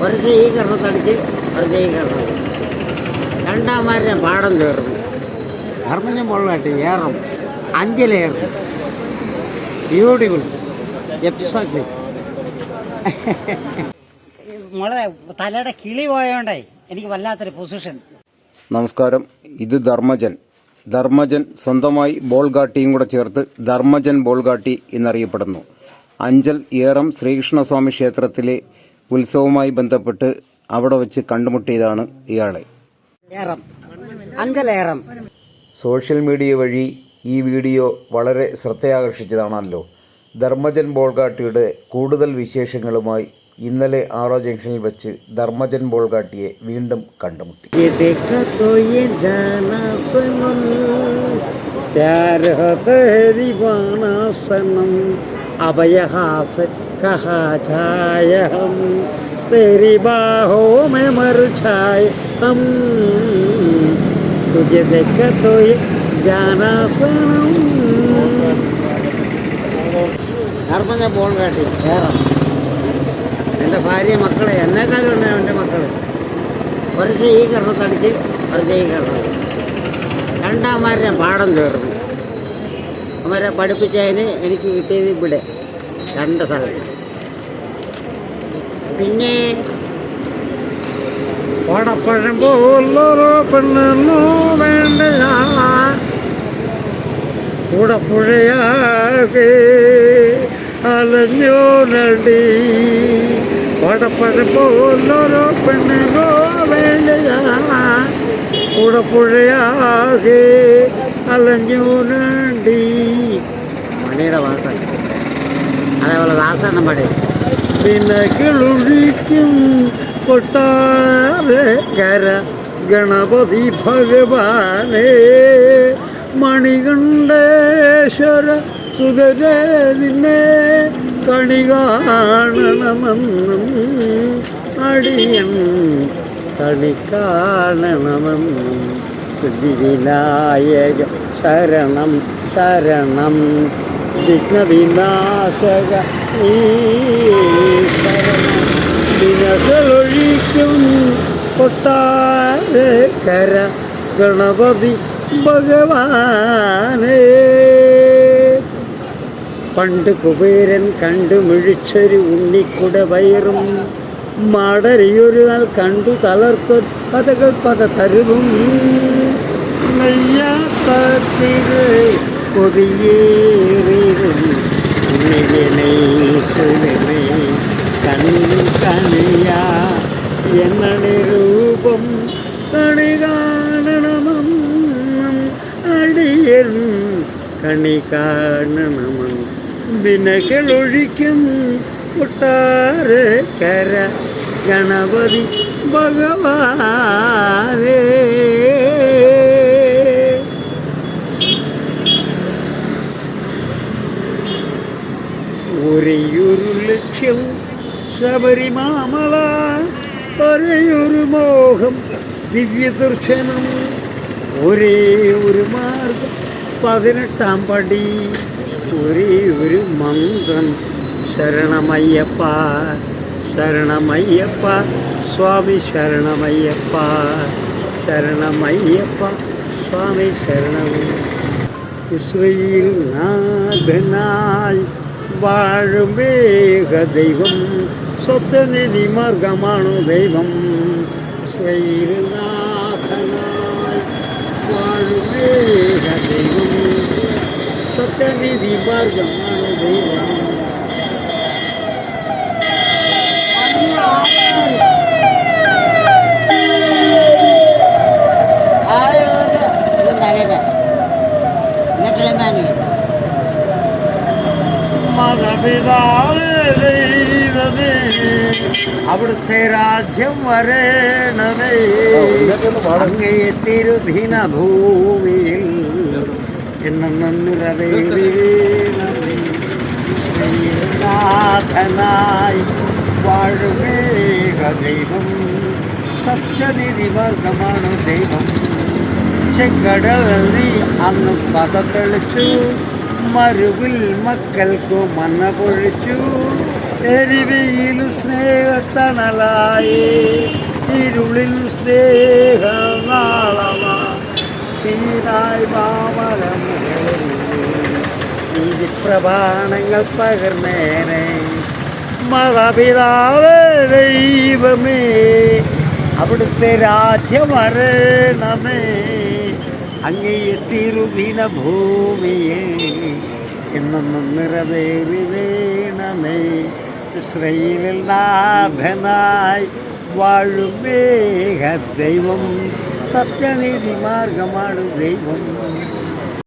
വർഗീകരണത്തടിച്ച് വർഗീകരണം. രണ്ടാമാരുടെ പാടം തീർന്നു. ധർമ്മജൻ ബോൾഗാട്ടി ഏറും, അഞ്ചിലേറും. Beautiful episode. മോളെ തലയുടെ കിളി പോയോണ്ടേ എനിക്ക് വല്ലാത്തൊരു പൊസിഷൻ. നമസ്കാരം, ഇത് ധർമ്മജൻ സ്വന്തമായി ബോൾഗാട്ടിയും കൂടെ ചേർത്ത് ധർമ്മജൻ ബോൾഗാട്ടി എന്നറിയപ്പെടുന്നു. അഞ്ചൽ ഏറം ശ്രീകൃഷ്ണസ്വാമി ക്ഷേത്രത്തിലെ ഉത്സവവുമായി ബന്ധപ്പെട്ട് അവിടെ വെച്ച് കണ്ടുമുട്ടിയതാണ് ഇയാളെ. സോഷ്യൽ മീഡിയ വഴി ഈ വീഡിയോ വളരെ ശ്രദ്ധയാകർഷിച്ചതാണല്ലോ. ധർമ്മജൻ ബോൾഗാട്ടിയുടെ കൂടുതൽ വിശേഷങ്ങളുമായി ഇന്നലെ ആറോ ജംഗ്ഷനിൽ വെച്ച് ധർമ്മജൻ ബോൾഗാട്ടിയെ വീണ്ടും കണ്ടുമുട്ടി. अभयहास कहा जाय हम तेरी बाहों में मर जाए हम तुझे देख तो ये जाना सनम. ധർമ്മജൻ ബോൾഗാട്ടി ഏറം. എൻ്റെ ഭാര്യ മക്കളെ എന്നെക്കാളും ഉണ്ട് എൻ്റെ മക്കൾ. വർഗീകരണത്തടിച്ച് വർഗീകരണം. രണ്ടാമാരുടെ പാടം തീർന്നു. അവരെ പഠിപ്പിച്ചതിന് എനിക്ക് കിട്ടിയത് ഇവിടെ 2 സ്ഥലത്ത്. പിന്നെ ഓടപ്പഴം പോലൊരു പെണ്ണു വേണ്ട കൂടപ്പുഴയാകെ അലഞ്ഞോ നടി. ഓടപ്പഴം പോലൊരു പെണ്ണോ വേണ്ട കൂടപ്പുഴയാകെ അലഞ്ഞോ നടി. മണിയുടെ പാട്ടാണ്. അതേപോലെ ദാസണ്ണം പാടി. പിന്നെ കിളുഴിക്കും കൊട്ടാരക്കര ഗണപതി ഭഗവാനേ മണികണ്ഠേശ്വര സുഗതനെ കണി കാണണമെന്നും അടിയൻ കണി കാണണമെന്നും സിദ്ധിവിനായക ശരണം ശരണം വിഘ്നവിനാശക നീ ശരണം. ദിനകളൊഴിക്കും കൊട്ടാരക്കര ഗണപതി ഭഗവാനേ. പണ്ട് കുബേരൻ കണ്ടു മിഴിച്ചൊരു ഉണ്ണിക്കുട വയറും മാടരിയൊരു നാൾ കണ്ടു തളർത്തൊ കഥകൾ പത തരുവും നെയ്യാത്തിരെ കൊതിയേറും കണിയ എന്നണി രൂപം കണി കാണണമെന്നും അടിയൻ കണി കാണണമെന്നും ദിനകളൊഴിക്കും കൊട്ടാരക്കര ഗണപതി ഭഗവാനേ. ഒരേയൊരു ലക്ഷ്യം ശബരിമാമല, ഒരേയൊരു മോഹം ദിവ്യദർശനം, ഒരേ ഒരു മാർഗം 18-ാം പടി, ഒരേ ഒരു മന്ത്രം ശരണമയ്യപ്പ ശരണമയ്യപ്പ സ്വാമി ശരണമയ്യപ്പ ശരണമയ്യപ്പ സ്വാമി ശരണമയ്യ. ഇസ്രയേൽ നാഥനായി വാഴുമേഘ ദൈവം സ്വപ്നനിധി മാർഗമാണു ദൈവം. ശ്രീനാഥനായി വാഴുമേഘ ദൈവം സ്വപ്നനിധി മാർഗമാണു ദൈവം. അവിടുത്തെ രാജ്യം വരേണമേ, അങ്ങേ തിരുദിന ഭൂമിയിൽ എന്നും നിറവേനാഥനായി വാഴുമേഘ ദൈവം സത്യനിധി മാർഗമാണ് ദൈവം. ചെങ്കടൽ നീ അന്ന് പതത്തെളിച്ചു, മരുവിൽ മക്കൾക്കു മന്ന പൊഴിച്ചു, എരിവിയിലും സ്നേഹത്തണലായി ഇരുളിൽ സ്നേഹനാളമായി സീനായി മാമലം പ്രഭാണങ്ങൾ പകർന്നേനെ മാതാപിതാവേ ദൈവമേ അവിടുത്തെ രാജ്യം വരണമേ അങ്ങേ തിരുദിന ഭൂമിയെ എന്നും നിറവേറി വേണമേ ഇസ്രയേലിൽ നാഥനായി വാഴുമേഘ ദൈവം സത്യനീതി മാർഗമാണ് ദൈവം